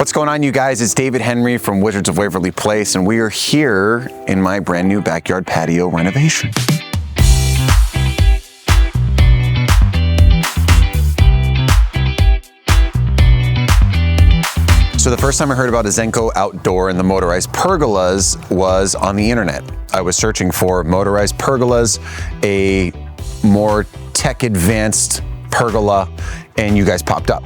What's going on, you guys? It's David Henrie from Wizards of Waverly Place, and we are here in my brand new backyard patio renovation. So the first time I heard about Azenco Outdoor and the motorized pergolas was on the internet. I was searching for motorized pergolas, a more tech-advanced pergola, and you guys popped up.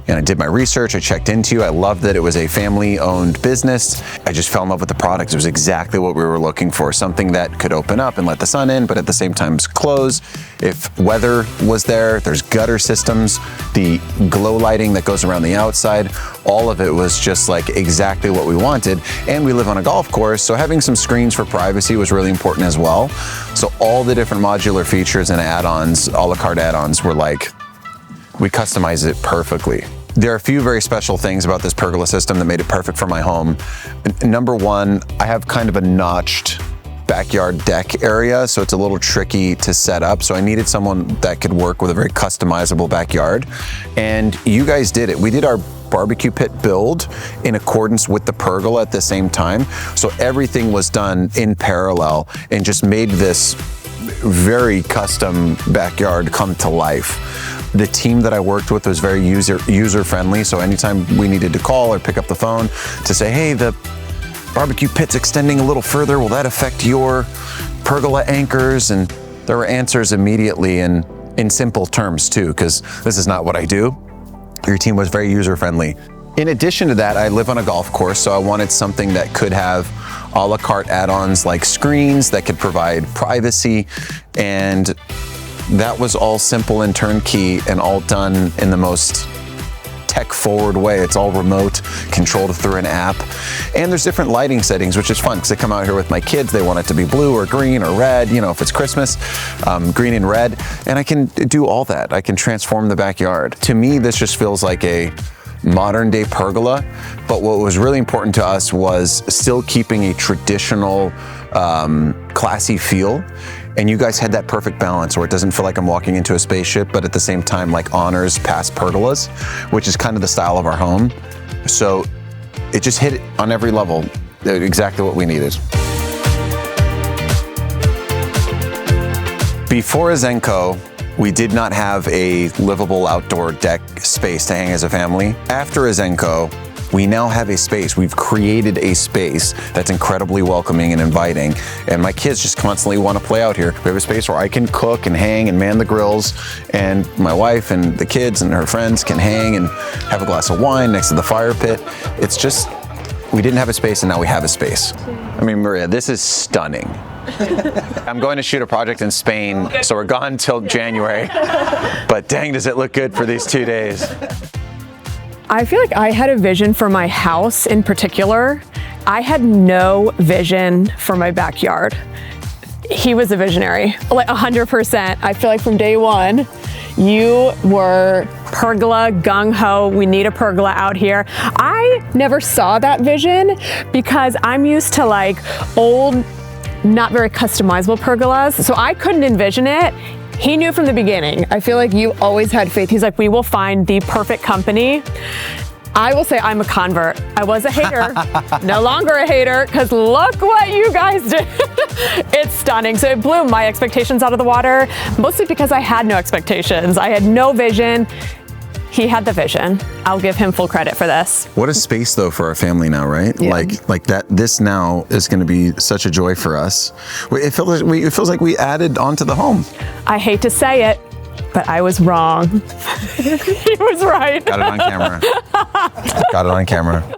And I did my research, I checked into you, I loved that it was a family-owned business. I just fell in love with the product. It was exactly what we were looking for, something that could open up and let the sun in, but at the same time close. If weather was there, there's gutter systems, the glow lighting that goes around the outside, all of it was just like exactly what we wanted. And we live on a golf course, so having some screens for privacy was really important as well. So all the different modular features and add-ons, a la carte add-ons were like, we customized it perfectly. There are a few very special things about this pergola system that made it perfect for my home. Number one, I have kind of a notched backyard deck area, so it's a little tricky to set up. So I needed someone that could work with a very customizable backyard. And you guys did it. We did our barbecue pit build in accordance with the pergola at the same time. So everything was done in parallel and just made this very custom backyard come to life. The team that I worked with was very user-friendly, so anytime we needed to call or pick up the phone to say, hey, the barbecue pit's extending a little further, will that affect your pergola anchors? And there were answers immediately and in simple terms too, because this is not what I do. Your team was very user-friendly. In addition to that, I live on a golf course, so I wanted something that could have a la carte add-ons like screens that could provide privacy, and that was all simple and turnkey and all done in the most tech-forward way. It's all remote, controlled through an app. And there's different lighting settings, which is fun because I come out here with my kids. They want it to be blue or green or red, you know, if it's Christmas, green and red. And I can do all that. I can transform the backyard. To me, this just feels like a modern day pergola, but what was really important to us was still keeping a traditional, classy feel. And you guys had that perfect balance where it doesn't feel like I'm walking into a spaceship, but at the same time like honors past pergolas, which is kind of the style of our home. So it just hit it on every level, exactly what we needed. Before Azenco, we did not have a livable outdoor deck space to hang as a family. After Azenco, we now have a space. We've created a space that's incredibly welcoming and inviting. And my kids just constantly want to play out here. We have a space where I can cook and hang and man the grills, and my wife and the kids and her friends can hang and have a glass of wine next to the fire pit. It's just, we didn't have a space and now we have a space. I mean, Maria, this is stunning. I'm going to shoot a project in Spain, so we're gone till January. But dang, does it look good for these 2 days. I feel like I had a vision for my house in particular. I had no vision for my backyard. He was a visionary, like 100%. I feel like from day one, you were pergola, gung-ho, we need a pergola out here. I never saw that vision because I'm used to like old, not very customizable pergolas, so I couldn't envision it. He knew from the beginning. I feel like you always had faith. He's like, we will find the perfect company. I will say I'm a convert. I was a hater, no longer a hater, because look what you guys did. It's stunning. So it blew my expectations out of the water, mostly because I had no expectations. I had no vision. He had the vision. I'll give him full credit for this. What a space though for our family now, right? Yeah. Like that. This now is going to be such a joy for us. It feels like we added onto the home. I hate to say it, but I was wrong. He was right. Got it on camera. Got it on camera.